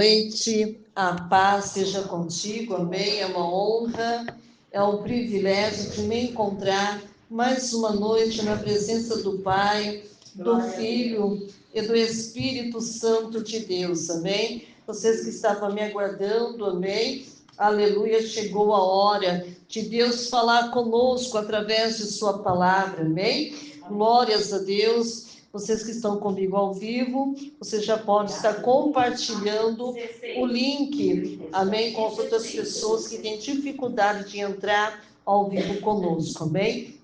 noite, a paz seja contigo, amém? É uma honra, é um privilégio de me encontrar mais uma noite na presença do Pai, do Filho e do Espírito Santo de Deus, amém? Vocês que estavam me aguardando, amém? Aleluia, chegou a hora de Deus falar conosco através de sua palavra, amém? Glórias a Deus. Vocês que estão comigo ao vivo, você já pode estar compartilhando o link, amém, com as outras pessoas que têm dificuldade de entrar ao vivo conosco, amém?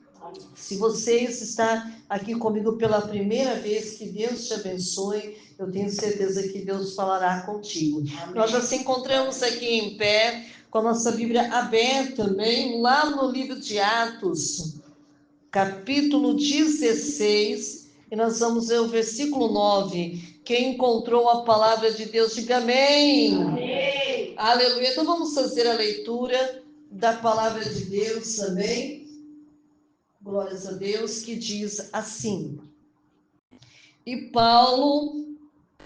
Se você está aqui comigo pela primeira vez, que Deus te abençoe, eu tenho certeza que Deus falará contigo. Amém. Nós já se encontramos aqui em pé, com a nossa Bíblia aberta também, lá no livro de Atos, capítulo 16, e nós vamos ver o versículo 9. Quem encontrou a palavra de Deus, diga amém. Amém. Aleluia. Então vamos fazer a leitura da palavra de Deus também. Glórias a Deus, que diz assim: E Paulo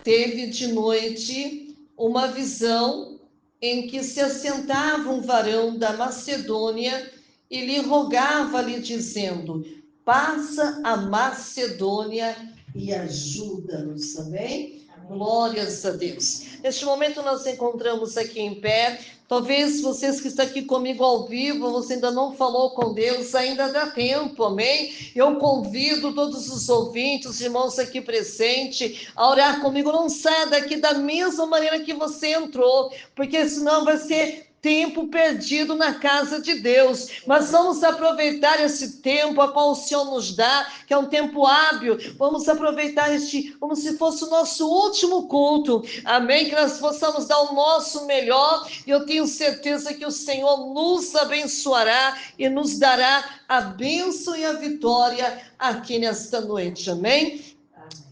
teve de noite uma visão em que se assentava um varão da Macedônia e lhe rogava-lhe dizendo: passa a Macedônia e ajuda-nos, amém? Glórias a Deus. Neste momento nós encontramos aqui em pé. Talvez vocês que estão aqui comigo ao vivo, você ainda não falou com Deus, ainda dá tempo, amém? Eu convido todos os ouvintes, os irmãos aqui presentes, a orar comigo. Não saia daqui da mesma maneira que você entrou, porque senão vai ser tempo perdido na casa de Deus. Mas vamos aproveitar esse tempo a qual o Senhor nos dá, que é um tempo hábil. Vamos aproveitar este como se fosse o nosso último culto, amém? Que nós possamos dar o nosso melhor, e eu tenho certeza que o Senhor nos abençoará e nos dará a bênção e a vitória aqui nesta noite, amém?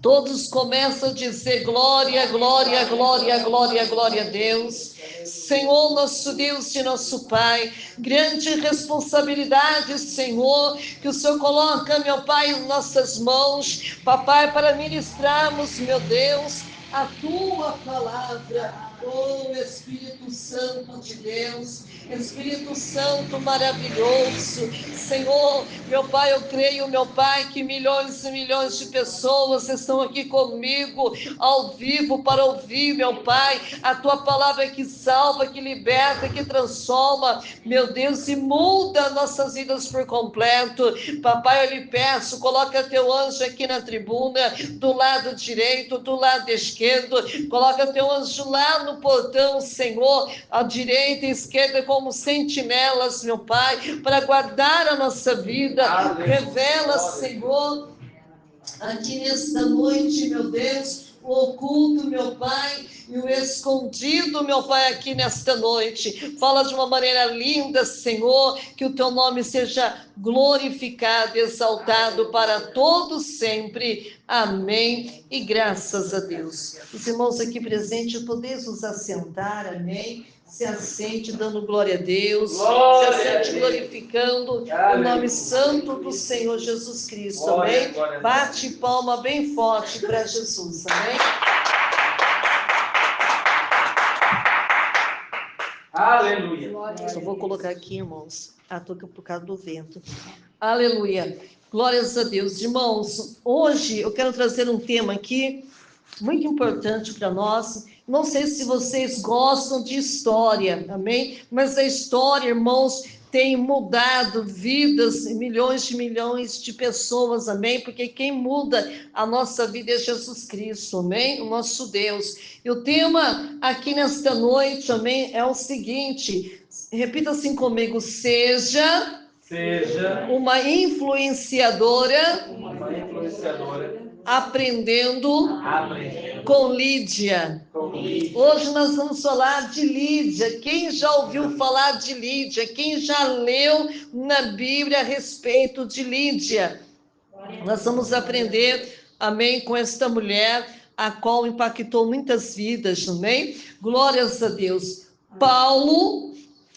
Todos começam a dizer glória, glória, glória, glória, glória a Deus. Senhor, nosso Deus e nosso Pai, grande responsabilidade, Senhor, que o Senhor coloca, meu Pai, em nossas mãos, papai, para ministrarmos, meu Deus, a Tua palavra, oh Espírito Santo de Deus, Espírito Santo maravilhoso, Senhor, meu Pai, eu creio, meu Pai, que milhões e milhões de pessoas estão aqui comigo, ao vivo, para ouvir, meu Pai, a Tua palavra que salva, que liberta, que transforma, meu Deus, e muda nossas vidas por completo. Papai, eu lhe peço, coloca Teu anjo aqui na tribuna, do lado direito, do lado esquerdo, coloca Teu anjo lá no portão, Senhor, à direita e esquerda, como sentinelas, meu Pai, para guardar a nossa vida. Revela, Senhor, aqui nesta noite, meu Deus, o oculto, meu Pai, e o escondido, meu Pai, aqui nesta noite. Fala de uma maneira linda, Senhor, que o Teu nome seja glorificado, exaltado para todos sempre. Amém. E graças a Deus. Os irmãos aqui presentes, podeis nos assentar, amém? Se assente dando glória a Deus, glória, se assente glorificando o nome santo do Senhor Jesus Cristo, glória, amém? Glória, bate palma bem forte para Jesus, amém? Aleluia. Só vou colocar aqui, irmãos, a touca por causa do vento. Aleluia. Glórias a Deus. Irmãos, hoje eu quero trazer um tema aqui muito importante para nós. Não sei se vocês gostam de história, amém? Mas a história, irmãos, tem mudado vidas, milhões de pessoas, amém? Porque quem muda a nossa vida é Jesus Cristo, amém? O nosso Deus. E o tema aqui nesta noite, amém, é o seguinte, repita assim comigo: seja uma influenciadora aprendendo com Lídia. Hoje nós vamos falar de Lídia. Quem já ouviu falar de Lídia? Quem já leu na Bíblia a respeito de Lídia? Nós vamos aprender, amém, com esta mulher, a qual impactou muitas vidas, amém? Glórias a Deus. Paulo,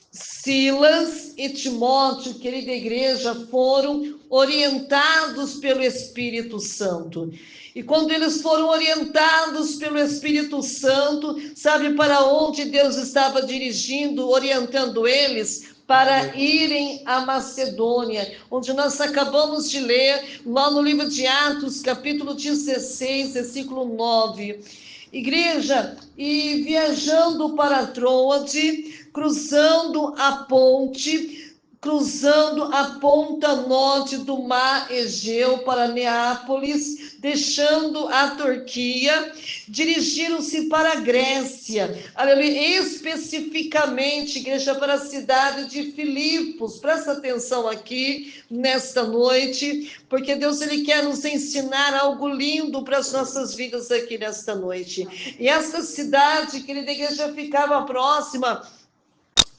Silas e Timóteo, querida igreja, foram orientados pelo Espírito Santo. E quando eles foram orientados pelo Espírito Santo, sabe para onde Deus estava dirigindo, orientando eles? Para irem à Macedônia, onde nós acabamos de ler, lá no livro de Atos, capítulo 16, versículo 9. Igreja, e viajando para Troade, cruzando a ponta norte do mar Egeu para Neápolis, deixando a Turquia, dirigiram-se para a Grécia, aleluia, especificamente, igreja, para a cidade de Filipos. Presta atenção aqui nesta noite, porque Deus ele quer nos ensinar algo lindo para as nossas vidas aqui nesta noite. E essa cidade, querida igreja, ficava próxima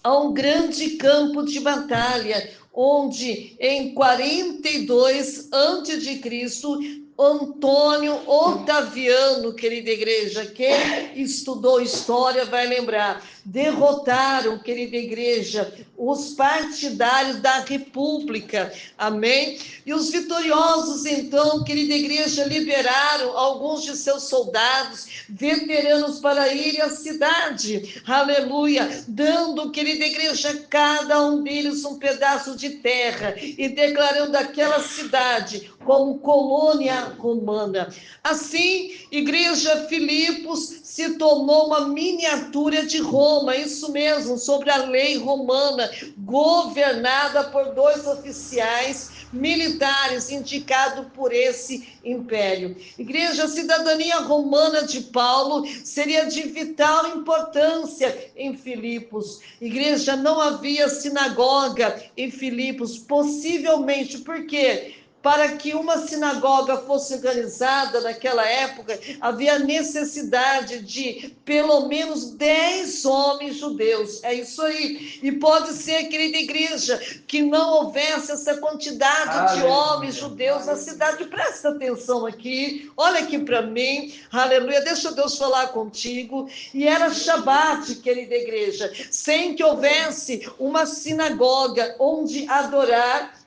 a um grande campo de batalha, onde em 42 a.C., Antônio Otaviano, querida igreja, quem estudou história vai lembrar, derrotaram, querida igreja, os partidários da República, amém? E os vitoriosos, então, querida igreja, liberaram alguns de seus soldados, veteranos, para ir à cidade, aleluia, dando, querida igreja, cada um deles um pedaço de terra e declarando aquela cidade como colônia romana. Assim, igreja, Filipos se tornou uma miniatura de Roma, isso mesmo, sobre a lei romana, governada por 2 oficiais militares indicados por esse império. Igreja, a cidadania romana de Paulo seria de vital importância em Filipos. Igreja, não havia sinagoga em Filipos, possivelmente, por quê? Para que uma sinagoga fosse organizada naquela época, havia necessidade de pelo menos 10 homens judeus. É isso aí. E pode ser, querida igreja, que não houvesse essa quantidade de homens judeus na cidade. Presta atenção aqui, olha aqui para mim, aleluia, deixa Deus falar contigo. E era Shabat, querida igreja, sem que houvesse uma sinagoga onde adorar.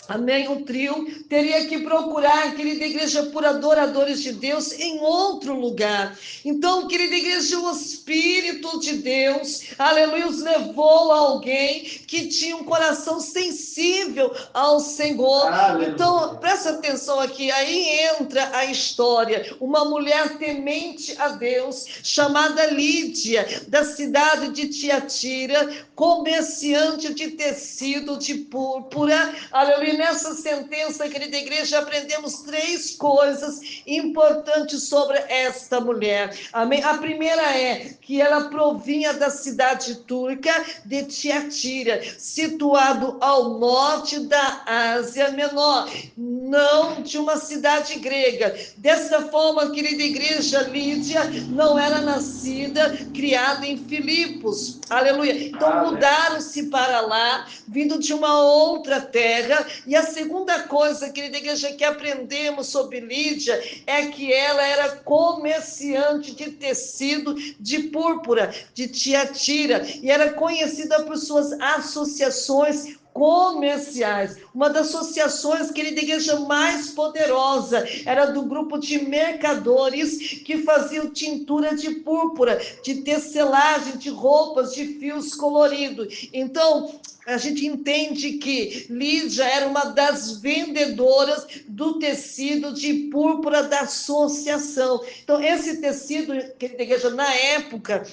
Amém? O trio teria que procurar, querida igreja, por adoradores de Deus em outro lugar. Então, querida igreja, o Espírito de Deus, aleluia, os levou a alguém que tinha um coração sensível ao Senhor. Aleluia. Então, presta atenção aqui, aí entra a história. Uma mulher temente a Deus, chamada Lídia, da cidade de Tiatira, comerciante de tecido de púrpura, aleluia. Nessa sentença, querida igreja, aprendemos 3 coisas importantes sobre esta mulher. Amém? A primeira é que ela provinha da cidade turca de Tiatira, situado ao norte da Ásia Menor, não de uma cidade grega. Dessa forma, querida igreja, Lídia não era nascida, criada em Filipos. Aleluia. Então mudaram-se para lá, vindo de uma outra terra. E a segunda coisa, querida igreja, que aprendemos sobre Lídia é que ela era comerciante de tecido de púrpura, de Tiatira, e era conhecida por suas associações comerciais. Uma das associações, querida igreja, mais poderosa era do grupo de mercadores que faziam tintura de púrpura, de tecelagem, de roupas, de fios coloridos. Então, a gente entende que Lídia era uma das vendedoras do tecido de púrpura da associação. Então, esse tecido, querida igreja, na época,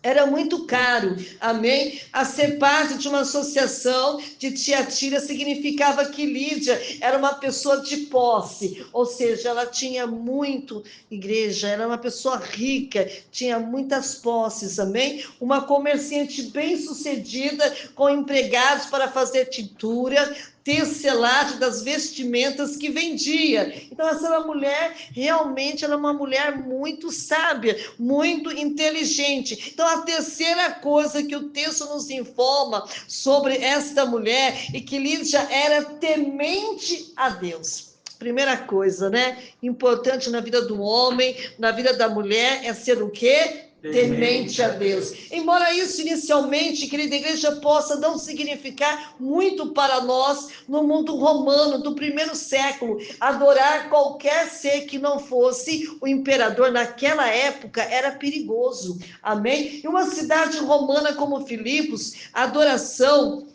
era muito caro, amém? A ser parte de uma associação de Tiatira significava que Lídia era uma pessoa de posse, ou seja, ela tinha muito, igreja, era uma pessoa rica, tinha muitas posses, amém? Uma comerciante bem-sucedida, com empregados para fazer tintura, tecelagem das vestimentas que vendia. Então, essa mulher realmente era uma mulher muito sábia, muito inteligente. Então, a terceira coisa que o texto nos informa sobre esta mulher é que Lídia era temente a Deus. Primeira coisa, né? Importante na vida do homem, na vida da mulher, é ser o quê? temente a Deus. Embora isso inicialmente, querida igreja, possa não significar muito para nós no mundo romano do primeiro século, adorar qualquer ser que não fosse o imperador naquela época era perigoso, amém? Em uma cidade romana como Filipos, a adoração,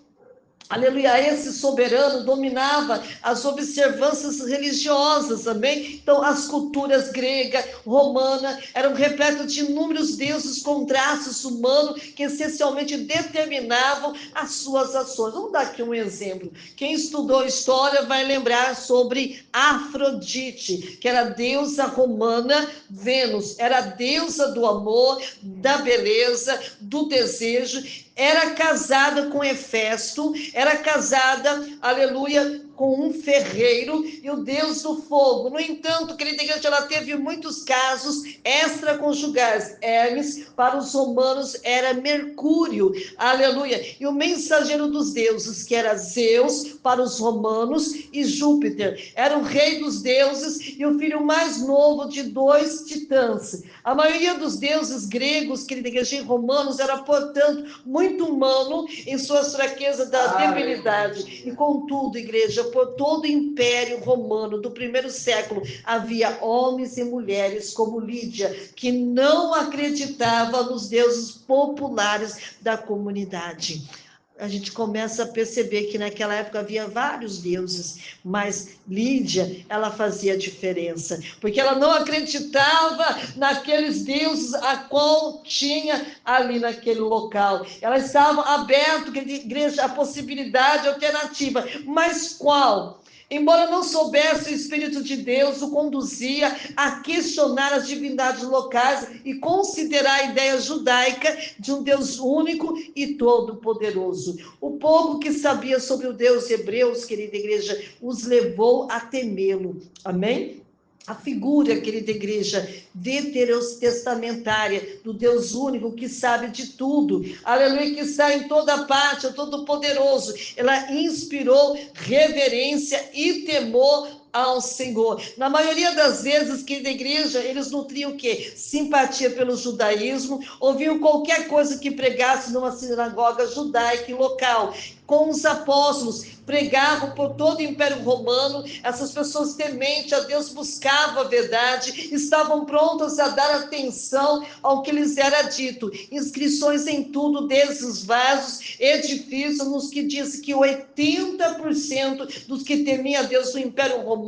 aleluia, esse soberano dominava as observâncias religiosas, amém? Então, as culturas grega, romana, eram repletas de inúmeros deuses com traços humanos que essencialmente determinavam as suas ações. Vamos dar aqui um exemplo. Quem estudou história vai lembrar sobre Afrodite, que era a deusa romana. Vênus era a deusa do amor, da beleza, do desejo. Era casada com Hefesto, era casada, aleluia, com um ferreiro e o deus do fogo. No entanto, querida igreja, ela teve muitos casos extraconjugais. Hermes, para os romanos, era Mercúrio, aleluia. E o mensageiro dos deuses, que era Zeus, para os romanos, e Júpiter. Era o rei dos deuses e o filho mais novo de 2 titãs. A maioria dos deuses gregos, querida igreja, e romanos, era, portanto, muito humano em suas fraquezas da debilidade. E contudo, igreja, por todo o império romano do primeiro século, havia homens e mulheres como Lídia, que não acreditava nos deuses populares da comunidade. A gente começa a perceber que naquela época havia vários deuses, mas Lídia, ela fazia diferença, porque ela não acreditava naqueles deuses a qual tinha ali naquele local. Ela estava aberta, igreja, a possibilidade alternativa, mas qual? Embora não soubesse, o Espírito de Deus o conduzia a questionar as divindades locais e considerar a ideia judaica de um Deus único e todo-poderoso. O pouco que sabia sobre o Deus hebreus, querida igreja, os levou a temê-lo. Amém? A figura, querida igreja, veterotestamentária do Deus único que sabe de tudo, aleluia, que está em toda parte, é todo poderoso, ela inspirou reverência e temor ao Senhor. Na maioria das vezes, querida igreja, eles nutriam o quê? Simpatia pelo judaísmo, ouviam qualquer coisa que pregasse numa sinagoga judaica local. Com os apóstolos, pregavam por todo o Império Romano, essas pessoas tementes a Deus buscavam a verdade, estavam prontas a dar atenção ao que lhes era dito. Inscrições em tudo, desses vasos, edifícios, nos que diz que 80% dos que temiam a Deus no Império Romano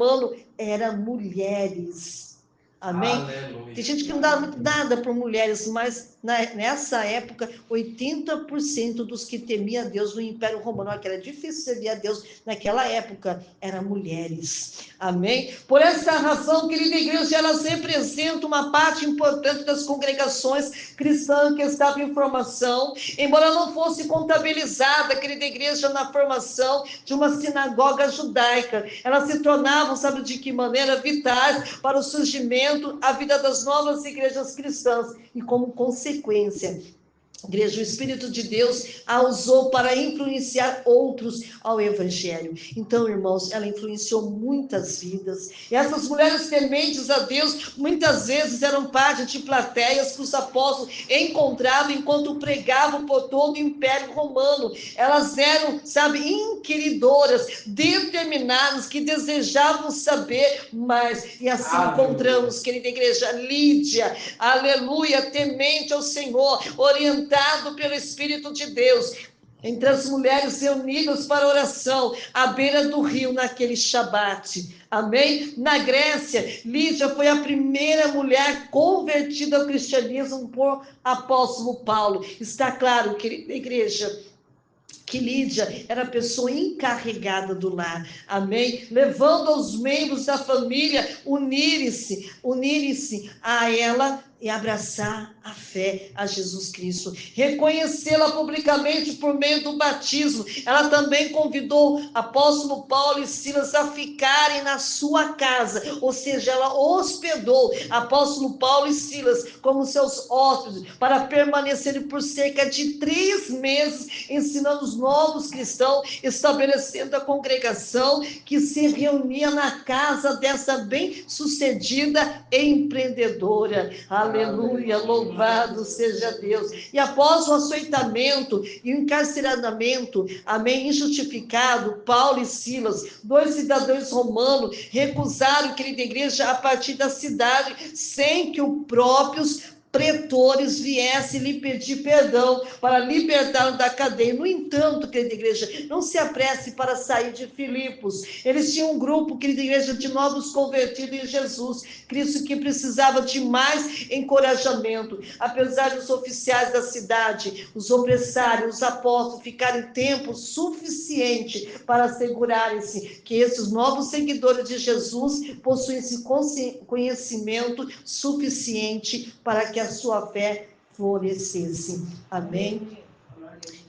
eram mulheres. Amém? Aleluia. Tem gente que não dá muito nada por mulheres, mas nessa época, 80% dos que temiam a Deus no Império Romano, olha que era difícil servir a Deus naquela época, eram mulheres. Amém? Por essa razão, querida igreja, elas representam uma parte importante das congregações cristãs que estavam em formação, embora não fosse contabilizada, querida igreja, na formação de uma sinagoga judaica. Elas se tornavam, sabe de que maneira, vitais para o surgimento, a vida das novas igrejas cristãs, e como consequência, igreja, o Espírito de Deus a usou para influenciar outros ao Evangelho. Então, irmãos, ela influenciou muitas vidas. E essas mulheres tementes a Deus, muitas vezes eram parte de plateias que os apóstolos encontravam enquanto pregavam por todo o Império Romano. Elas eram, sabe, inquiridoras, determinadas, que desejavam saber mais. E assim encontramos, querida igreja, Lídia, aleluia, temente ao Senhor, orientada pelo Espírito de Deus, entre as mulheres reunidas para oração, à beira do rio, naquele Shabat. Amém? Na Grécia, Lídia foi a primeira mulher convertida ao cristianismo por apóstolo Paulo. Está claro, querida igreja, que Lídia era a pessoa encarregada do lar, amém? Levando os membros da família unirem-se a ela e abraçar a fé a Jesus Cristo, reconhecê-la publicamente por meio do batismo. Ela também convidou apóstolo Paulo e Silas a ficarem na sua casa, ou seja, ela hospedou apóstolo Paulo e Silas como seus hóspedes, para permanecerem por cerca de 3 meses, ensinando os novos cristãos, estabelecendo a congregação que se reunia na casa dessa bem-sucedida empreendedora. Aleluia, louvado Louvado seja Deus. E após o açoitamento e o encarceramento, amém, injustificado, Paulo e Silas, 2 cidadãos romanos, recusaram, querida igreja, a partir da cidade, sem que os próprios pretores viessem lhe pedir perdão para libertá-lo da cadeia. No entanto, querida igreja, não se apresse para sair de Filipos. Eles tinham um grupo, querida igreja, de novos convertidos em Jesus Cristo, que precisava de mais encorajamento. Apesar dos oficiais da cidade, os opressários, os apóstolos, ficarem tempo suficiente para assegurarem-se que esses novos seguidores de Jesus possuem esse conhecimento suficiente para que a sua fé florescesse. Amém?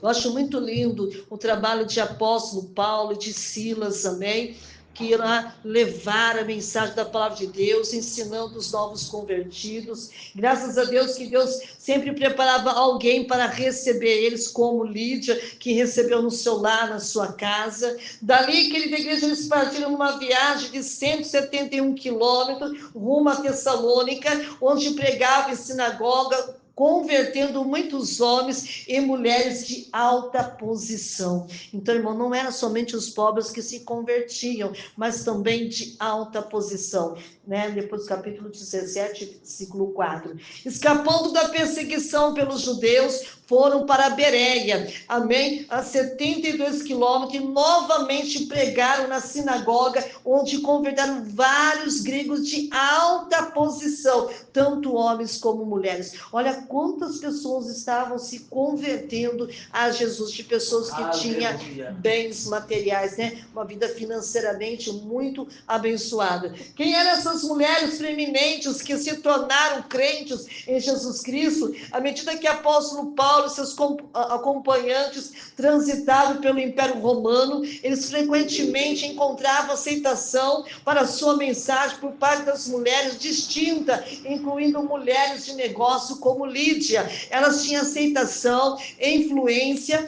Eu acho muito lindo o trabalho de apóstolo Paulo e de Silas, amém? Que irá levar a mensagem da palavra de Deus, ensinando os novos convertidos. Graças a Deus que Deus sempre preparava alguém para receber eles, como Lídia, que recebeu no seu lar, na sua casa. Dali, querida igreja, eles partiram numa viagem de 171 quilômetros, rumo a Tessalônica, onde pregava em sinagoga, convertendo muitos homens e mulheres de alta posição. Então, irmão, não era somente os pobres que se convertiam, mas também de alta posição, né? Depois do capítulo 17, versículo 4. Escapando da perseguição pelos judeus, foram para a Bereia, amém? A 72 quilômetros, e novamente pregaram na sinagoga, onde converteram vários gregos de alta posição, tanto homens como mulheres. Olha quantas pessoas estavam se convertendo a Jesus, de pessoas que tinham bens materiais, né? Uma vida financeiramente muito abençoada. Quem eram essas mulheres preeminentes que se tornaram crentes em Jesus Cristo? À medida que o apóstolo Paulo e seus acompanhantes transitavam pelo Império Romano, eles frequentemente encontravam aceitação para a sua mensagem por parte das mulheres distintas, incluindo mulheres de negócio como Lídia. Elas tinham aceitação, influência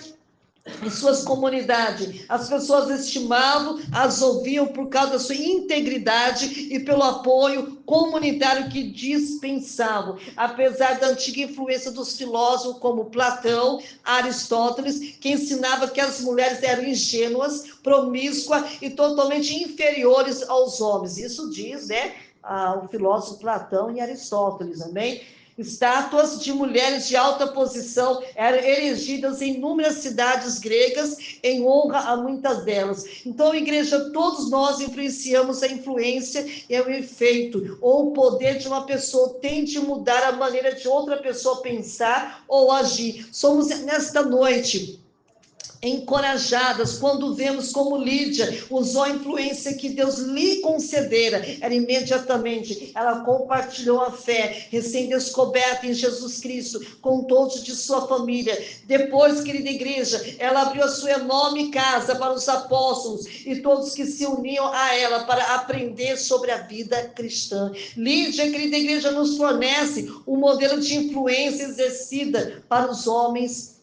em suas comunidades. As pessoas estimavam, as ouviam por causa da sua integridade e pelo apoio comunitário que dispensavam. Apesar da antiga influência dos filósofos como Platão, Aristóteles, que ensinava que as mulheres eram ingênuas, promíscuas e totalmente inferiores aos homens. Isso diz, né, o filósofo Platão e Aristóteles, amém? Estátuas de mulheres de alta posição eram erigidas em inúmeras cidades gregas em honra a muitas delas. Então, igreja, todos nós influenciamos a influência e o efeito ou o poder de uma pessoa tende a mudar a maneira de outra pessoa pensar ou agir. Somos nesta noite encorajadas quando vemos como Lídia usou a influência que Deus lhe concedera. Era imediatamente, ela compartilhou a fé recém-descoberta em Jesus Cristo com todos de sua família. Depois, querida igreja, ela abriu a sua enorme casa para os apóstolos e todos que se uniam a ela para aprender sobre a vida cristã. Lídia, querida igreja, nos fornece um modelo de influência exercida para os homens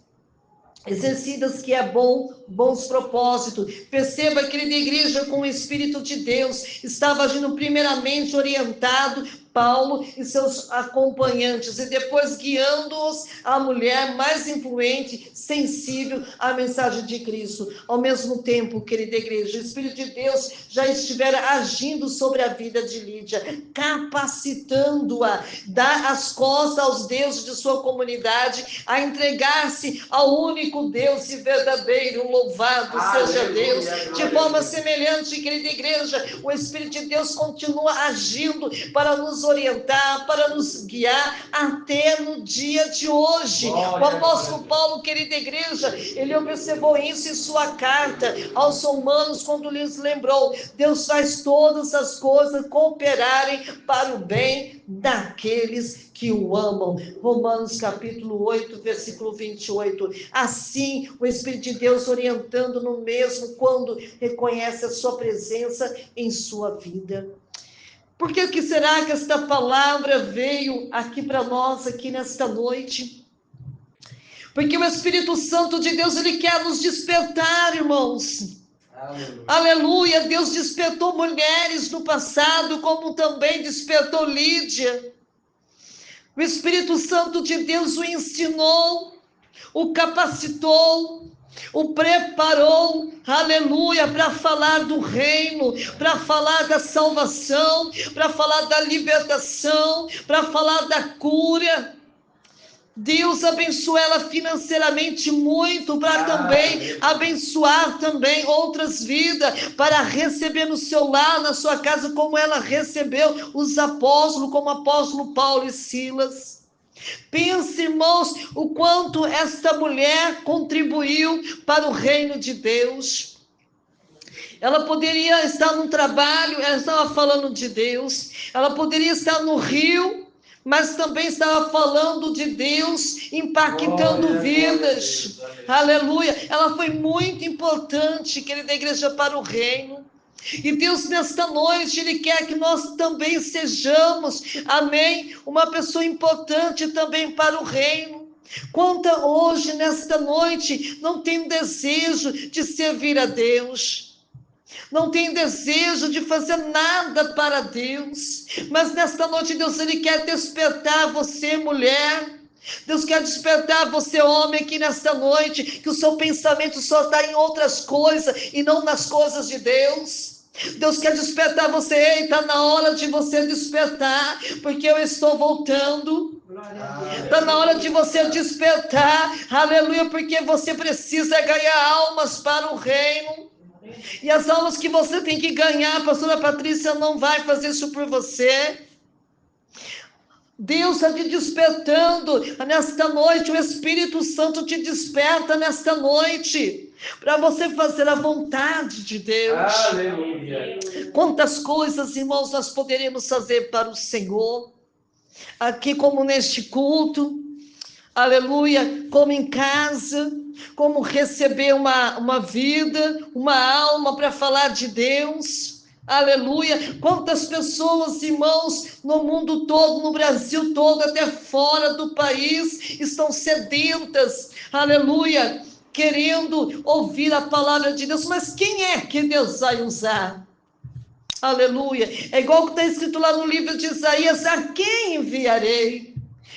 exercidas que é bons propósitos. Perceba, querida igreja, com o Espírito de Deus estava agindo primeiramente orientado Paulo e seus acompanhantes, e depois guiando-os à mulher mais influente, sensível à mensagem de Cristo. Ao mesmo tempo, querida igreja, o Espírito de Deus já estivera agindo sobre a vida de Lídia, capacitando-a, dar as costas aos deuses de sua comunidade, a entregar-se ao único Deus e verdadeiro, louvado seja Deus. De forma semelhante, querida igreja, o Espírito de Deus continua agindo para nos orientar, para nos guiar até no dia de hoje. O apóstolo Paulo, querida igreja, ele observou isso em sua carta aos Romanos, quando lhes lembrou: Deus faz todas as coisas cooperarem para o bem daqueles que o amam. Romanos capítulo 8, versículo 28. Assim, o Espírito de Deus orientando no mesmo quando reconhece a sua presença em sua vida. Por que será que esta palavra veio aqui para nós, aqui nesta noite? Porque o Espírito Santo de Deus, ele quer nos despertar, irmãos. Aleluia. Aleluia. Deus despertou mulheres no passado, como também despertou Lídia. O Espírito Santo de Deus o ensinou, o capacitou, o preparou, aleluia, para falar do reino, para falar da salvação, para falar da libertação, para falar da cura. Deus abençoou ela financeiramente muito, para também abençoar também outras vidas, para receber no seu lar, na sua casa, como ela recebeu os apóstolos, como o apóstolo Paulo e Silas. Pense, irmãos, o quanto esta mulher contribuiu para o reino de Deus. Ela poderia estar no trabalho, ela estava falando de Deus. Ela poderia estar no rio, mas também estava falando de Deus, impactando vidas. Aleluia. Ela foi muito importante, querida igreja, para o reino. E Deus, nesta noite, Ele quer que nós também sejamos, amém, uma pessoa importante também para o reino. Quanta hoje, nesta noite, não tem desejo de servir a Deus, não tem desejo de fazer nada para Deus, mas nesta noite Deus, Ele quer despertar você, mulher. Deus quer despertar você, homem, aqui nesta noite, que o seu pensamento só está em outras coisas e não nas coisas de Deus. Deus quer despertar você, está na hora de você despertar, porque eu estou voltando. Está na hora de você despertar, aleluia, porque você precisa ganhar almas para o reino. E as almas que você tem que ganhar, a pastora Patrícia não vai fazer isso por você. Deus está te despertando nesta noite, o Espírito Santo te desperta nesta noite, para você fazer a vontade de Deus. Aleluia. Quantas coisas, irmãos, nós poderíamos fazer para o Senhor, aqui como neste culto, aleluia, como em casa, como receber uma vida, uma alma para falar de Deus, aleluia. Quantas pessoas, irmãos, no mundo todo, no Brasil todo, até fora do país, estão sedentas, aleluia, querendo ouvir a palavra de Deus, mas quem é que Deus vai usar? Aleluia, é igual o que está escrito lá no livro de Isaías: a quem enviarei?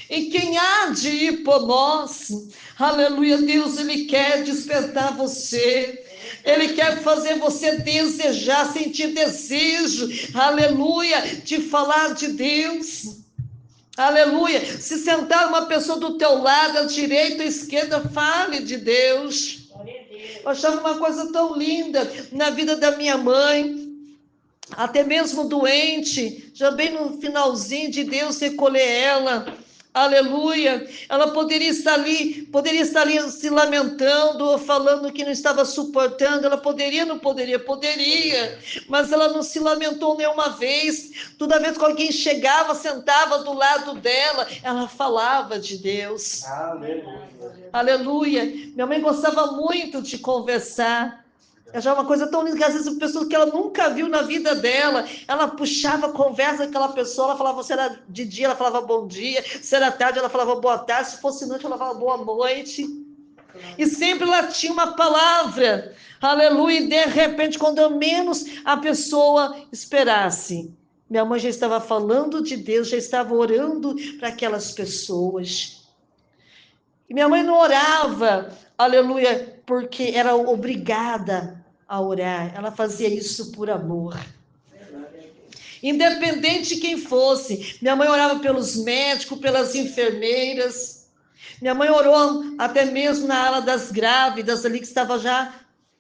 E quem há de ir por nós? Aleluia. Deus, Ele quer despertar você. Ele quer fazer você desejar, sentir desejo, aleluia, de falar de Deus. Aleluia. Se sentar uma pessoa do teu lado, à direita ou à esquerda, fale de Deus. Eu achava uma coisa tão linda na vida da minha mãe, até mesmo doente, já bem no finalzinho de Deus recolher ela. Aleluia, ela poderia estar ali se lamentando, ou falando que não estava suportando. Ela poderia, não poderia? Poderia, mas ela não se lamentou nenhuma vez. Toda vez que alguém chegava, sentava do lado dela, ela falava de Deus. Aleluia. Aleluia. Minha mãe gostava muito de conversar. Já é uma coisa tão linda que às vezes a pessoa que ela nunca viu na vida dela, ela puxava a conversa daquela pessoa, ela falava, se era de dia, ela falava bom dia, se era tarde, ela falava boa tarde, se fosse noite, ela falava boa noite. E sempre ela tinha uma palavra, aleluia, e de repente, quando menos a pessoa esperasse, minha mãe já estava falando de Deus, já estava orando para aquelas pessoas. E minha mãe não orava, aleluia, porque era obrigada a orar. Ela fazia isso por amor. Independente de quem fosse. Minha mãe orava pelos médicos, pelas enfermeiras. Minha mãe orou até mesmo na ala das grávidas, ali que estava já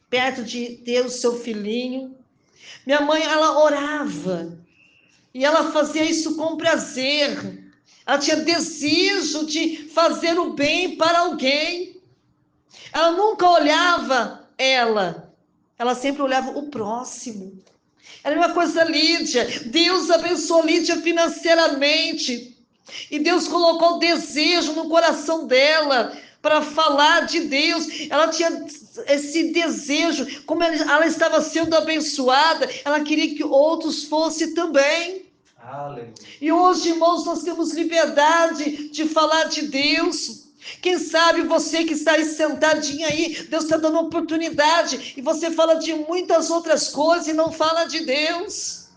perto de ter o seu filhinho. Minha mãe, ela orava. E ela fazia isso com prazer. Ela tinha desejo de fazer o bem para alguém. Ela nunca olhava ela sempre olhava o próximo. Era uma coisa, Lídia. Deus abençoou Lídia financeiramente. E Deus colocou desejo no coração dela para falar de Deus. Ela tinha esse desejo. Como ela estava sendo abençoada, ela queria que outros fossem também. Aleluia. E hoje, irmãos, nós temos liberdade de falar de Deus. Quem sabe você que está aí sentadinho aí, Deus está dando oportunidade, e você fala de muitas outras coisas e não fala de Deus.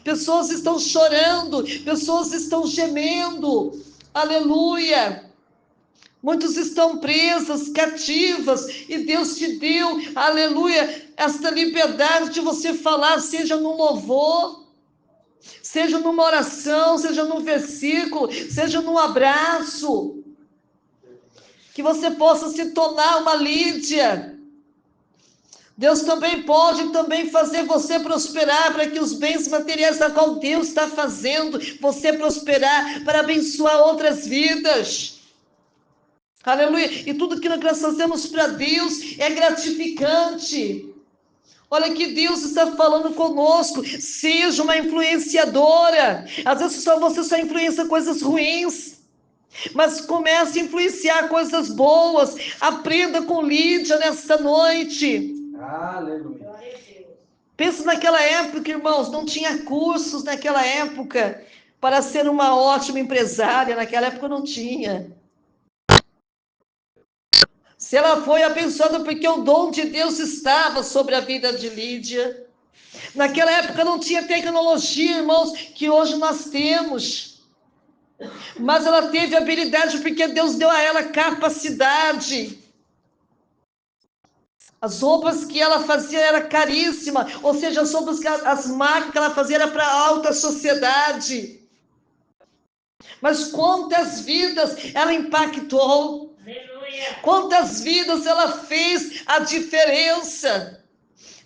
Pessoas estão chorando, pessoas estão gemendo. Aleluia. Muitos estão presas, cativas, e Deus te deu, aleluia, esta liberdade de você falar, seja num louvor, seja numa oração, seja num versículo, seja num abraço, que você possa se tornar uma Lídia. Deus também pode fazer você prosperar, para que os bens materiais da qual Deus está fazendo você prosperar, para abençoar outras vidas. Aleluia. E tudo que nós fazemos para Deus é gratificante. Olha que Deus está falando conosco. Seja uma influenciadora. Às vezes você só influencia coisas ruins, mas comece a influenciar coisas boas. Aprenda com Lídia nesta noite. Aleluia. Pensa naquela época, irmãos, não tinha cursos naquela época para ser uma ótima empresária. Naquela época não tinha. Se ela foi abençoada porque o dom de Deus estava sobre a vida de Lídia. Naquela época não tinha tecnologia, irmãos, que hoje nós temos. Mas ela teve habilidade porque Deus deu a ela capacidade. As roupas que ela fazia era caríssima, ou seja, as roupas, as máquinas que ela fazia era para a alta sociedade. Mas quantas vidas ela impactou? Quantas vidas ela fez a diferença?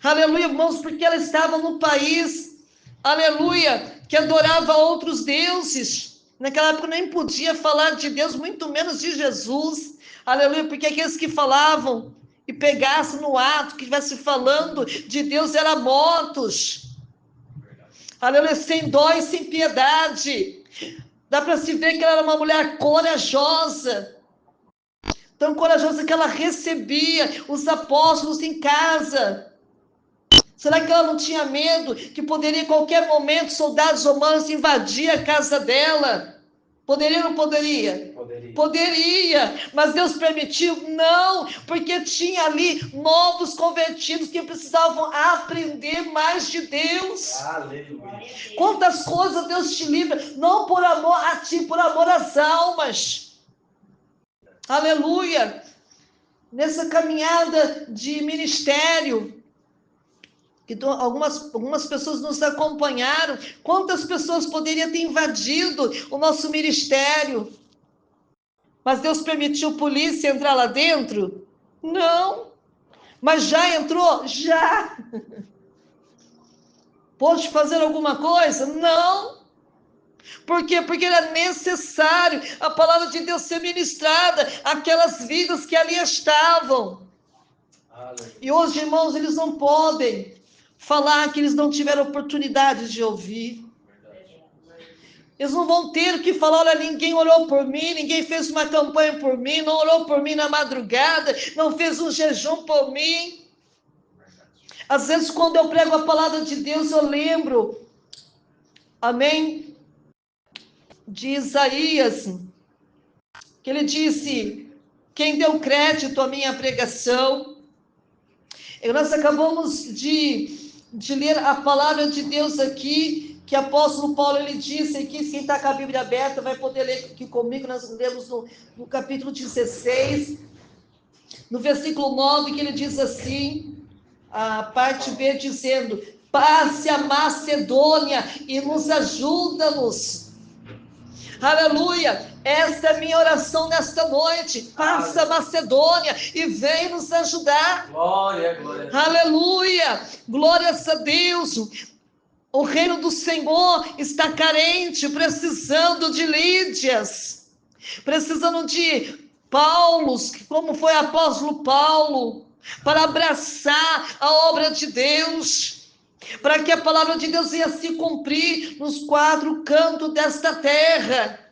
Aleluia, irmãos, porque ela estava no país, aleluia, que adorava outros deuses. Naquela época nem podia falar de Deus, muito menos de Jesus. Aleluia, porque aqueles que falavam e pegassem no ato, que estivesse falando de Deus, eram mortos. Aleluia, sem dó e sem piedade. Dá para se ver que ela era uma mulher corajosa. Tão corajosa que ela recebia os apóstolos em casa. Será que ela não tinha medo que poderia em qualquer momento soldados romanos invadir a casa dela? Poderia ou não poderia? Poderia, mas Deus permitiu? Não, porque tinha ali novos convertidos que precisavam aprender mais de Deus. Aleluia. Quantas coisas Deus te livra, não por amor a ti, por amor às almas. Aleluia. Nessa caminhada de ministério, que algumas pessoas nos acompanharam, quantas pessoas poderiam ter invadido o nosso ministério? Mas Deus permitiu polícia entrar lá dentro? Não. Mas já entrou? Já. Pôde fazer alguma coisa? Não. Por quê? Porque era necessário a palavra de Deus ser ministrada àquelas vidas que ali estavam. E hoje, irmãos, eles não podem falar que eles não tiveram oportunidade de ouvir. Eles não vão ter que falar, olha, ninguém orou por mim, ninguém fez uma campanha por mim, não orou por mim na madrugada, não fez um jejum por mim. Às vezes, quando eu prego a palavra de Deus, eu lembro, amém, de Isaías, que ele disse, quem deu crédito à minha pregação? E nós acabamos de ler a palavra de Deus aqui, que o apóstolo Paulo, ele disse aqui, quem está com a Bíblia aberta vai poder ler aqui comigo, nós lemos no capítulo 16, no versículo 9, que ele diz assim, a parte B dizendo, passe a Macedônia e nos ajuda-nos. Aleluia, esta é a minha oração nesta noite, passa a Macedônia e vem nos ajudar. Glória, glória. Aleluia, glórias a Deus. O reino do Senhor está carente, precisando de Lídias, precisando de Paulos, como foi o apóstolo Paulo, para abraçar a obra de Deus, para que a palavra de Deus ia se cumprir nos quatro cantos desta terra.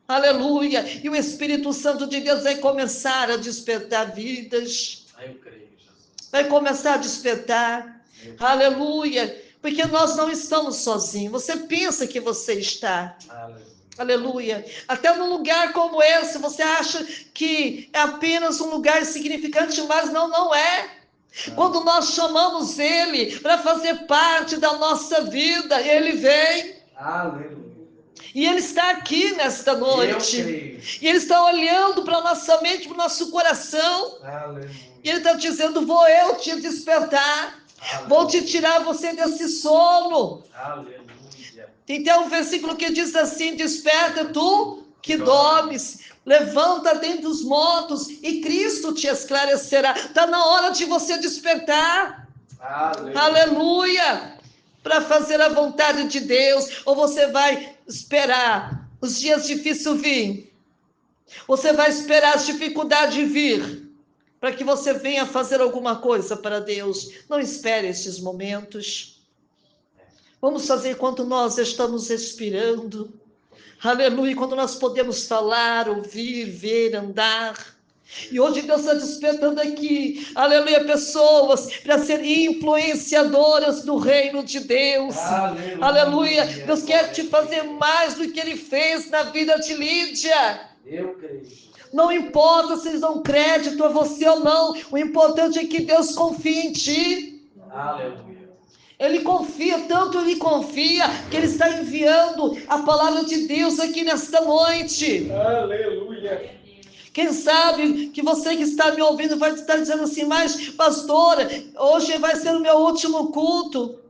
Aleluia, e o Espírito Santo de Deus vai começar a despertar vidas. Eu creio, Jesus. Vai começar a despertar. Aleluia. Porque nós não estamos sozinhos. Você pensa que você está. Aleluia. Até num lugar como esse, você acha que é apenas um lugar insignificante, mas não é. Quando nós chamamos Ele para fazer parte da nossa vida, Ele vem. Aleluia. E Ele está aqui nesta Eu noite. creio. E Ele está olhando para a nossa mente, para o nosso coração. Aleluia. E Ele está dizendo, vou eu te despertar. Vou te tirar você desse sono. Aleluia. Tem até um versículo que diz assim, desperta tu que dormes. Levanta dentre os mortos e Cristo te esclarecerá. Está na hora de você despertar. Aleluia. Aleluia. Para fazer a vontade de Deus. Ou você vai esperar os dias difíceis vir. Você vai esperar as dificuldades vir. Para que você venha fazer alguma coisa para Deus. Não espere estes momentos. Vamos fazer quando nós estamos respirando. Aleluia, quando nós podemos falar, ouvir, ver, andar. E hoje Deus está despertando aqui, aleluia, pessoas para serem influenciadoras do reino de Deus. Aleluia. Aleluia, Deus quer te fazer mais do que Ele fez na vida de Lídia. Eu creio. Não importa se eles dão crédito a você ou não, o importante é que Deus confie em ti. Aleluia. Ele confia, tanto Ele confia, que Ele está enviando a palavra de Deus aqui nesta noite. Aleluia. Quem sabe que você que está me ouvindo vai estar dizendo assim, mas pastora, hoje vai ser o meu último culto,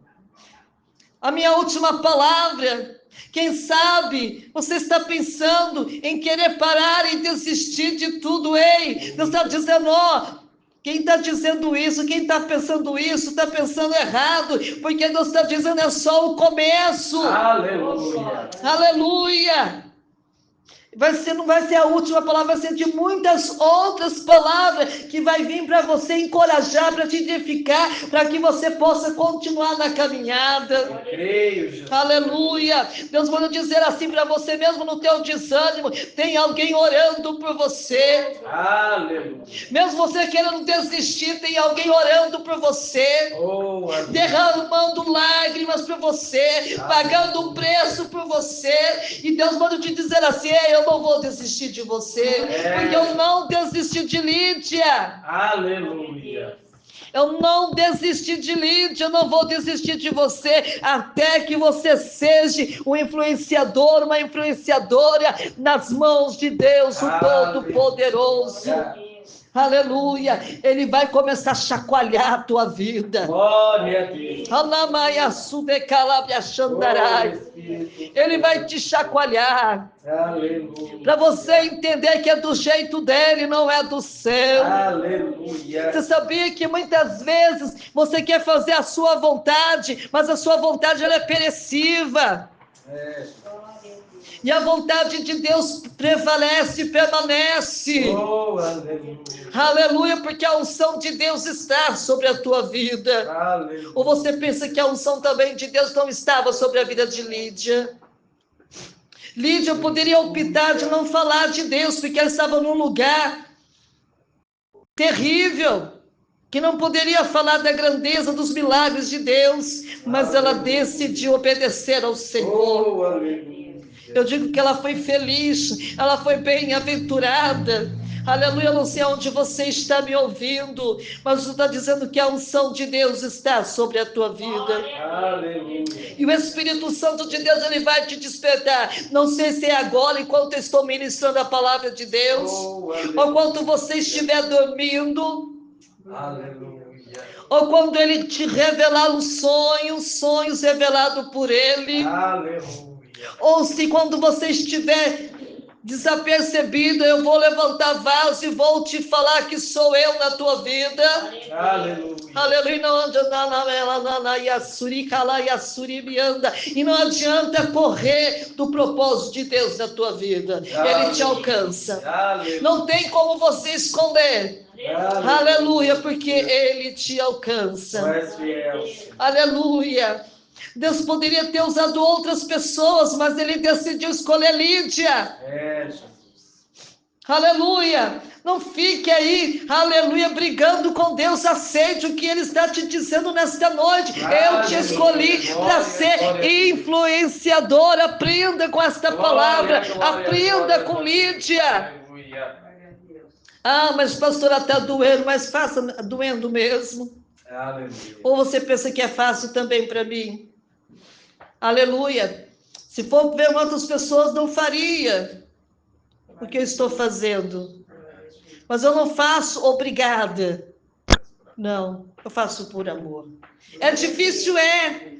a minha última palavra. Quem sabe você está pensando em querer parar e desistir de tudo. Ei, Deus está dizendo, ó, quem está dizendo isso, quem está pensando isso, está pensando errado, porque Deus está dizendo é só o começo. Aleluia. Aleluia. Não vai ser a última palavra, vai ser de muitas outras palavras que vai vir para você encorajar, para te edificar, para que você possa continuar na caminhada. Eu creio, Jesus. Aleluia. Deus manda dizer assim para você mesmo no teu desânimo, tem alguém orando por você. Aleluia. Mesmo você querendo desistir, tem alguém orando por você. Oh, aleluia. Derramando lágrimas por você, pagando um preço por você, e Deus manda te dizer assim, eu não vou desistir de você, porque eu não desisti de Lídia. Aleluia. Eu não desisti de Lídia, eu não vou desistir de você, até que você seja um influenciador, uma influenciadora nas mãos de Deus, o Todo-Poderoso. Aleluia, Ele vai começar a chacoalhar a tua vida. Glória a Deus. Ele vai te chacoalhar. Aleluia. Para você entender que é do jeito dele, não é do seu. Aleluia. Você sabia que muitas vezes você quer fazer a sua vontade, mas a sua vontade ela é perecível. E a vontade de Deus prevalece e permanece. Oh, aleluia. Aleluia, porque a unção de Deus está sobre a tua vida. Aleluia. Ou você pensa que a unção também de Deus não estava sobre a vida de Lídia? Lídia poderia optar de não falar de Deus, porque ela estava num lugar terrível, que não poderia falar da grandeza dos milagres de Deus, mas ela decidiu obedecer ao Senhor. Oh, aleluia. Eu digo que ela foi feliz, ela foi bem-aventurada. Aleluia, eu não sei onde você está me ouvindo, mas você está dizendo que a unção de Deus está sobre a tua vida. Aleluia. E o Espírito Santo de Deus, ele vai te despertar. Não sei se é agora, enquanto eu estou ministrando a palavra de Deus, ou quando você estiver dormindo, Aleluia. ou quando ele te revelar os sonhos revelados por ele. Aleluia. Ou se quando você estiver desapercebido, eu vou levantar vaso e vou te falar que sou eu na tua vida. Aleluia. Aleluia. E não adianta correr do propósito de Deus na tua vida. Ele te alcança. Aleluia. Não tem como você esconder. Aleluia, porque ele te alcança. Mas fiel. Aleluia. Deus poderia ter usado outras pessoas, mas ele decidiu escolher Lídia. Jesus. Aleluia. Não fique aí, aleluia, brigando com Deus. Aceite o que ele está te dizendo nesta noite. Eu te escolhi para ser influenciador. Aprenda com esta palavra. Aprenda com Lídia. Aleluia. Ah, mas pastora, está doendo, mas faça doendo mesmo. Aleluia. Ou você pensa que é fácil também para mim? Aleluia. Se for ver outras pessoas, não faria o que eu estou fazendo. Mas eu não faço obrigada. Não, eu faço por amor. É difícil, é.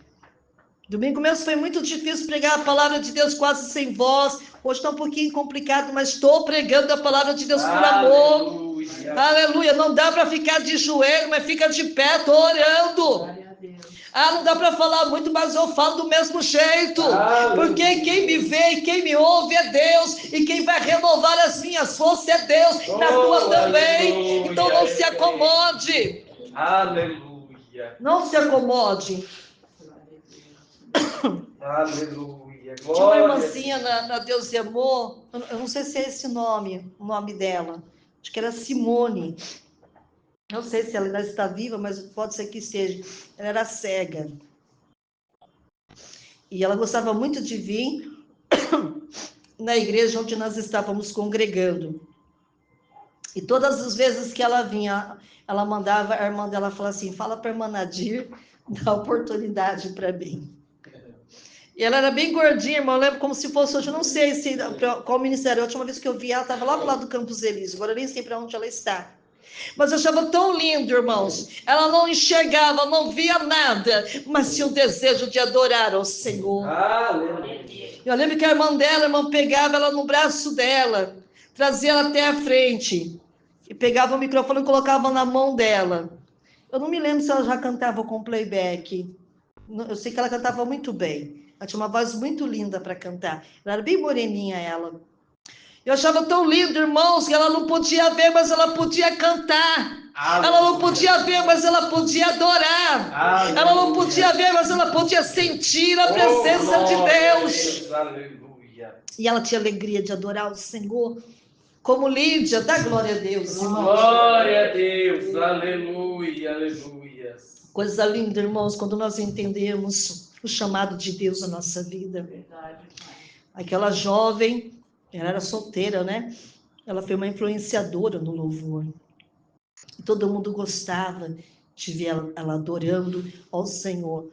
Domingo mesmo foi muito difícil pregar a palavra de Deus quase sem voz. Hoje está um pouquinho complicado, mas estou pregando a palavra de Deus por amor. Aleluia. Aleluia. Não dá para ficar de joelho, mas fica de pé, estou orando. Ah, não dá para falar muito, mas eu falo do mesmo jeito. Porque quem me vê e quem me ouve é Deus. E quem vai renovar as minhas forças é Deus. Na tua também. Aleluia. Então não se acomode. Aleluia. Não se acomode. Aleluia. Tinha uma Glória. irmãzinha na Deus e Amor. Eu não sei se é esse o nome dela. Acho que era Simone. Não sei se ela ainda está viva, mas pode ser que seja. Ela era cega. E ela gostava muito de vir na igreja onde nós estávamos congregando. E todas as vezes que ela vinha, ela mandava a irmã dela falar assim, fala para a irmã Nadir, dá oportunidade para mim. E ela era bem gordinha, irmão, eu lembro como se fosse hoje, eu não sei qual ministério, a última vez que eu vi ela estava lá pro lado do Campos Elísio, agora eu nem sei para onde ela está. Mas eu achava tão lindo, irmãos. Ela não enxergava, não via nada, mas tinha um desejo de adorar ao Senhor. Aleluia. Eu lembro que a irmã pegava ela no braço dela, trazia ela até a frente, e pegava o microfone e colocava na mão dela. Eu não me lembro se ela já cantava com playback. Eu sei que ela cantava muito bem. Ela tinha uma voz muito linda para cantar. Ela era bem moreninha, ela. Eu achava tão lindo, irmãos, que ela não podia ver, mas ela podia cantar. Ela não podia ver, mas ela podia adorar. Ela não podia ver, mas ela podia sentir a presença de Deus. Aleluia. E ela tinha alegria de adorar o Senhor. Como Lídia, dá glória a Deus, irmãos. Glória a Deus. Aleluia. Aleluia. Coisa linda, irmãos, quando nós entendemos o chamado de Deus na nossa vida. Aquela jovem, ela era solteira, né? Ela foi uma influenciadora no louvor. E todo mundo gostava de ver ela adorando ao Senhor.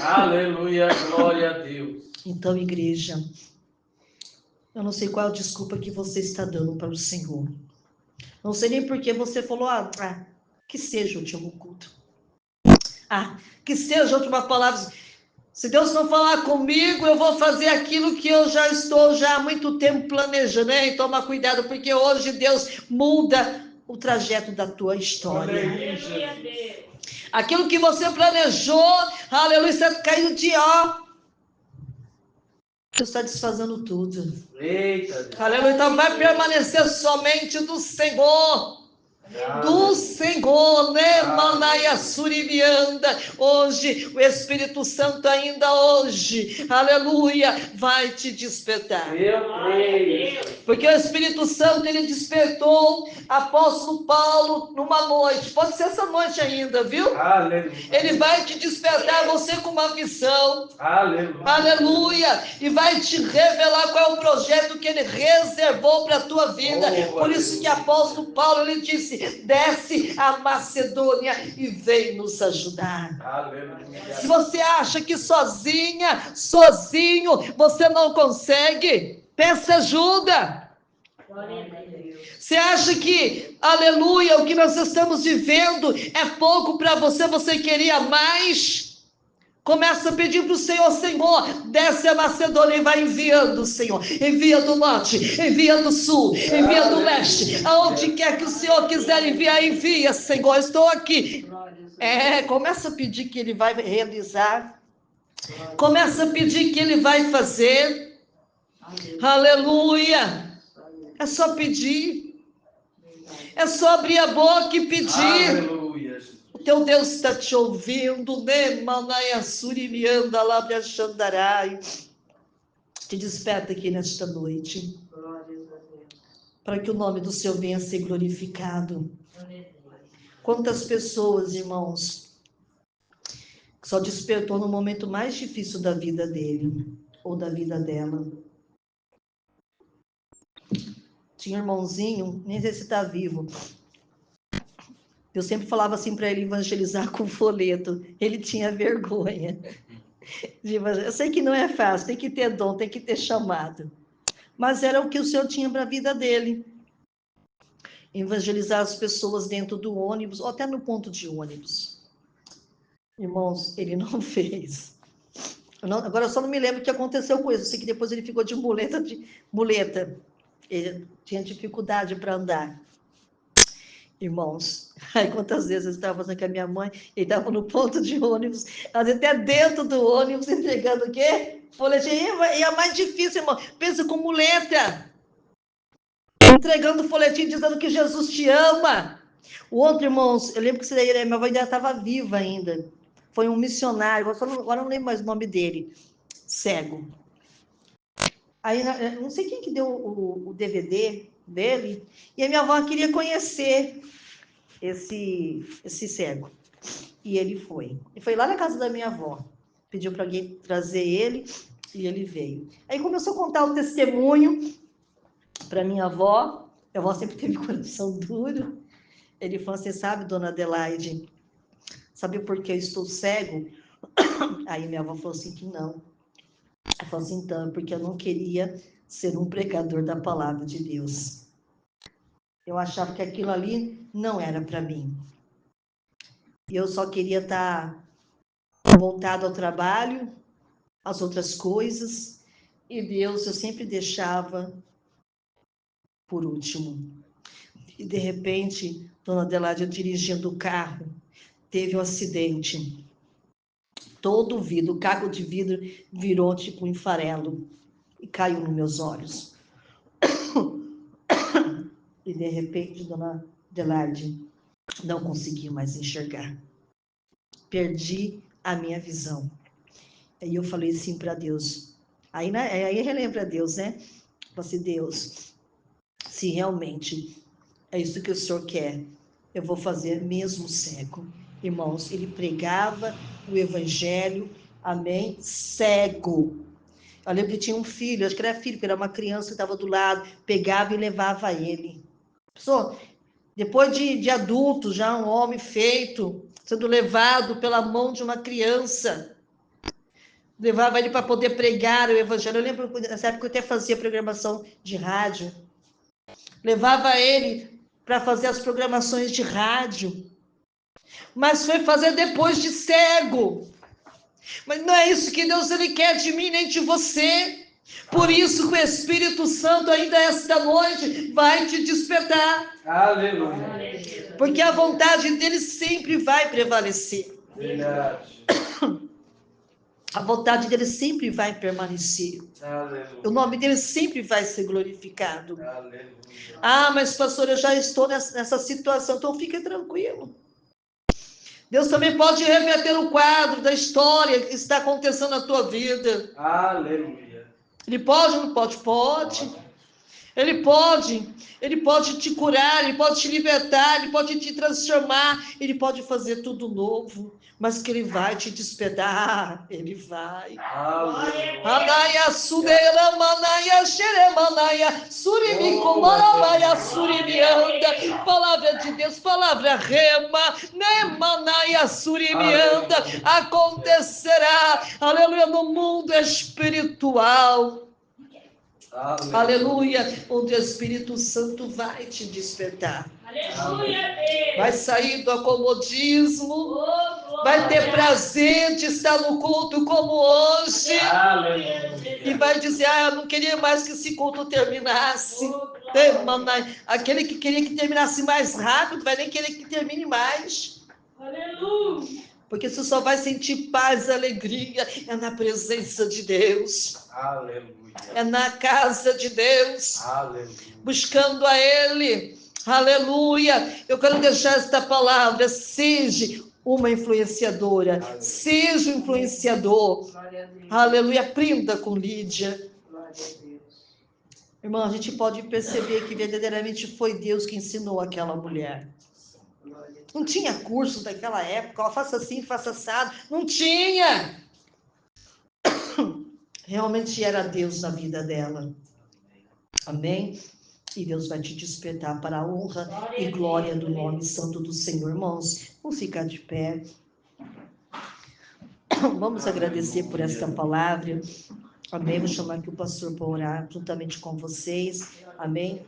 Aleluia. Glória a Deus. Então, igreja, eu não sei qual a desculpa que você está dando para o Senhor. Não sei nem por que você falou, que seja o último culto. Que seja a última palavra. Se Deus não falar comigo, eu vou fazer aquilo que eu já estou há muito tempo planejando, né? E toma cuidado, porque hoje Deus muda o trajeto da tua história. Aquilo que você planejou, aleluia, você caiu de Deus está desfazendo tudo. Eita. Aleluia, então vai permanecer somente do Senhor. Do Senhor, né, Manaia Suribianda, hoje, o Espírito Santo ainda hoje, aleluia, vai te despertar. Eu creio. Porque o Espírito Santo, ele despertou apóstolo Paulo numa noite, pode ser essa noite ainda, viu? Aleluia. Ele vai te despertar você com uma visão. Aleluia. Aleluia! E vai te revelar qual é o projeto que ele reservou para a tua vida. Por isso que apóstolo Paulo, ele disse, desce a Macedônia e vem nos ajudar. Aleluia. Se você acha que sozinho, você não consegue, peça ajuda. Você acha que, aleluia, o que nós estamos vivendo é pouco para você, você queria mais? Começa a pedir para o Senhor, Senhor, desce a Macedônia e vai enviando, Senhor. Envia do norte, envia do sul, envia do leste. Aonde quer que o Senhor quiser enviar, envia, Senhor. Estou aqui. Começa a pedir que Ele vai realizar. Começa a pedir que Ele vai fazer. Aleluia. É só pedir. É só abrir a boca e pedir. Aleluia. O teu Deus está te ouvindo, né? Manaiasurimianda labriachandarai. Te desperta aqui nesta noite. Para que o nome do Senhor venha a ser glorificado. Quantas pessoas, irmãos, só despertou no momento mais difícil da vida dele, ou da vida dela. Tinha um irmãozinho, nem sei se está vivo. Eu sempre falava assim para ele evangelizar com folheto. Ele tinha vergonha. Eu sei que não é fácil, tem que ter dom, tem que ter chamado. Mas era o que o Senhor tinha para a vida dele. Evangelizar as pessoas dentro do ônibus, ou até no ponto de ônibus. Irmãos, ele não fez. Agora eu só não me lembro o que aconteceu com isso. Eu sei que depois ele ficou de muleta. Ele tinha dificuldade para andar. Irmãos, aí quantas vezes eu estava fazendo com a minha mãe, ele estava no ponto de ônibus, até dentro do ônibus, entregando o quê? Folhetinho. E é mais difícil, irmão. Pensa com muleta. Entregando folhetinho, dizendo que Jesus te ama. O outro, irmãos, eu lembro que minha avó ainda estava viva ainda. Foi um missionário, agora não lembro mais o nome dele. Cego. Aí, não sei quem que deu o DVD dele, e a minha avó queria conhecer esse cego. E ele foi. E foi lá na casa da minha avó. Pediu para alguém trazer ele, e ele veio. Aí começou a contar o testemunho para minha avó. Minha avó sempre teve coração duro. Ele falou assim, sabe, dona Adelaide, sabe por que eu estou cego? Aí minha avó falou assim que não. Ela falou assim, então, porque eu não queria ser um pregador da palavra de Deus. Eu achava que aquilo ali não era para mim. Eu só queria estar voltado ao trabalho, às outras coisas, e Deus eu sempre deixava por último. E de repente, dona Adelaide, dirigindo o carro, teve um acidente. Todo o vidro, o caco de vidro virou tipo um farelo e caiu nos meus olhos. E de repente, dona Adelaide, não consegui mais enxergar. Perdi a minha visão. Aí eu falei assim para Deus. Aí relembra Deus, né? Falei assim, Deus, se realmente é isso que o Senhor quer, eu vou fazer mesmo cego. Irmãos, ele pregava o evangelho, amém, cego. Eu lembro que tinha um filho, acho que era filho, porque era uma criança que estava do lado, pegava e levava ele. Pessoal, depois de adulto, já um homem feito, sendo levado pela mão de uma criança, levava ele para poder pregar o evangelho. Eu lembro que nessa época eu até fazia programação de rádio, levava ele para fazer as programações de rádio, mas foi fazer depois de cego. Mas não é isso que Deus ele quer de mim nem de você. Por isso que o Espírito Santo ainda esta noite vai te despertar. Aleluia. Porque a vontade dele sempre vai prevalecer. Verdade. A vontade dele sempre vai permanecer. Aleluia. O nome dele sempre vai ser glorificado. Aleluia. Ah, mas pastor, eu já estou nessa situação, então fique tranquilo. Deus também pode reverter o quadro da história que está acontecendo na tua vida. Aleluia. Ele pode ou não pode? Pode. Ele pode te curar, ele pode te libertar, ele pode te transformar, ele pode fazer tudo novo, mas que ele vai te despedaçar, ele vai. Anaia sudeira manaia xeremanaia surimico marabaia surimianda. Palavra de Deus, palavra rema, nemanaia surimianda. Acontecerá, aleluia, no mundo espiritual. Aleluia, onde o Espírito Santo vai te despertar. Aleluia. Vai sair do acomodismo, vai ter prazer de estar no culto como hoje. Aleluia. E vai dizer, eu não queria mais que esse culto terminasse. Aquele que queria que terminasse mais rápido, vai nem querer que termine mais. Aleluia. Porque você só vai sentir paz e alegria na presença de Deus. Aleluia. É na casa de Deus. Aleluia. Buscando a Ele. Aleluia. Eu quero deixar esta palavra. Seja uma influenciadora. Aleluia. Seja um influenciador. Aleluia. Aprenda com Lídia. Glória a Deus. Irmão, a gente pode perceber que verdadeiramente foi Deus que ensinou aquela mulher. Não tinha curso daquela época, ó, faça assim, faça assado. Não tinha. Realmente era Deus na vida dela. Amém? E Deus vai te despertar para a honra e glória do nome santo do Senhor. Irmãos, vamos ficar de pé. Vamos agradecer por esta palavra. Amém. Vou chamar aqui o pastor para orar juntamente com vocês. Amém.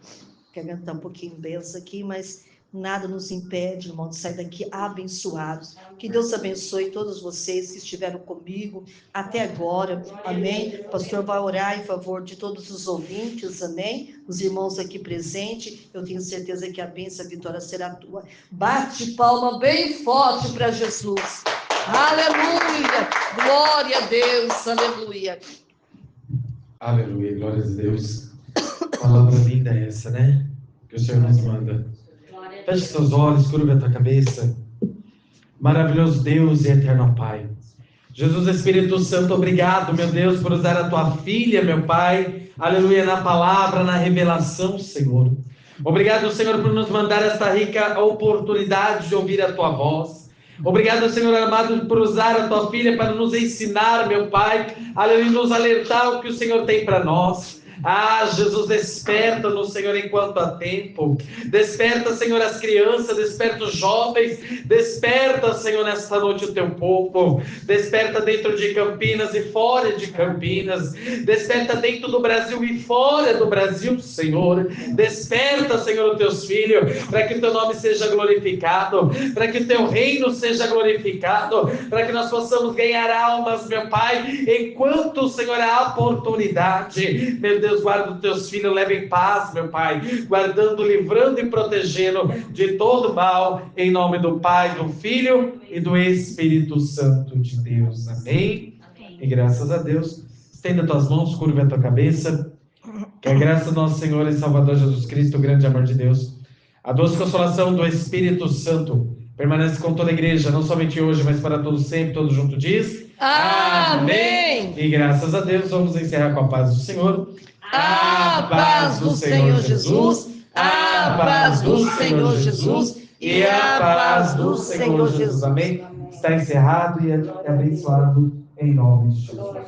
Quero cantar um pouquinho benção aqui, mas nada nos impede, irmão, de sair daqui abençoados. Que Deus abençoe todos vocês que estiveram comigo até agora. Amém. O pastor vai orar em favor de todos os ouvintes. Amém. Os irmãos aqui presentes. Eu tenho certeza que a bênção, a vitória será tua. Bate palma bem forte para Jesus. Aleluia. Glória a Deus. Aleluia. Aleluia. Glória a Deus. Palavra linda é essa, né? Que o Senhor nos manda. Feche seus olhos, curva a tua cabeça. Maravilhoso Deus e eterno Pai. Jesus Espírito Santo, obrigado, meu Deus, por usar a tua filha, meu Pai. Aleluia, na palavra, na revelação, Senhor. Obrigado, Senhor, por nos mandar esta rica oportunidade de ouvir a tua voz. Obrigado, Senhor amado, por usar a tua filha para nos ensinar, meu Pai. Aleluia, nos alertar o que o Senhor tem para nós. Ah, Jesus, desperta-nos, Senhor, enquanto há tempo. Desperta, Senhor, as crianças, desperta os jovens. Desperta, Senhor, nesta noite o teu povo. Desperta dentro de Campinas e fora de Campinas. Desperta dentro do Brasil e fora do Brasil, Senhor. Desperta, Senhor, os teus filhos, para que o teu nome seja glorificado, para que o teu reino seja glorificado, para que nós possamos ganhar almas, meu Pai, enquanto, Senhor, há oportunidade. Meu Deus, guarda os teus filhos, leva em paz, meu Pai, guardando, livrando e protegendo de todo mal, em nome do Pai, do Filho e do Espírito Santo de Deus. Amém? E graças a Deus, estenda tuas mãos, curva a tua cabeça, que a graça do nosso Senhor e Salvador Jesus Cristo, o grande amor de Deus, a doce consolação do Espírito Santo, permanece com toda a igreja, não somente hoje, mas para todos sempre, todos juntos diz... Amém. E graças a Deus, vamos encerrar com a paz do Senhor. A paz do Senhor Jesus, a paz do Senhor Jesus e a paz do Senhor Jesus. Amém? Está encerrado e abençoado em nome de Jesus.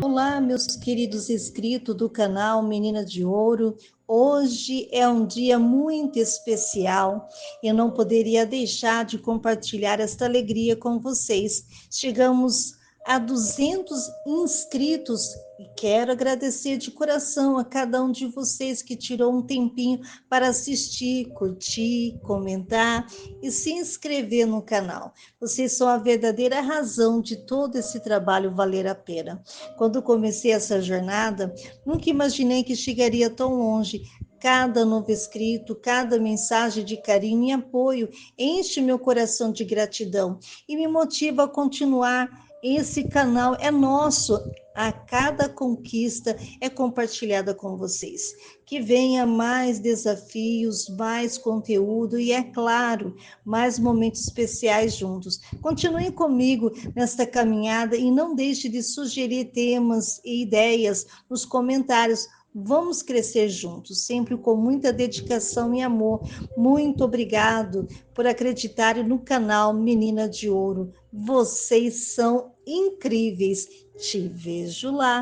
Olá, meus queridos inscritos do canal Menina de Ouro. Hoje é um dia muito especial. Eu não poderia deixar de compartilhar esta alegria com vocês. Chegamos a 200 inscritos e quero agradecer de coração a cada um de vocês que tirou um tempinho para assistir, curtir, comentar e se inscrever no canal. Vocês são a verdadeira razão de todo esse trabalho valer a pena. Quando comecei essa jornada, nunca imaginei que chegaria tão longe. Cada novo inscrito, cada mensagem de carinho e apoio enche meu coração de gratidão e me motiva a continuar. Esse canal é nosso, a cada conquista é compartilhada com vocês. Que venha mais desafios, mais conteúdo e, é claro, mais momentos especiais juntos. Continuem comigo nesta caminhada e não deixe de sugerir temas e ideias nos comentários. Vamos crescer juntos, sempre com muita dedicação e amor. Muito obrigado por acreditarem no canal Menina de Ouro. Vocês são incríveis. Te vejo lá.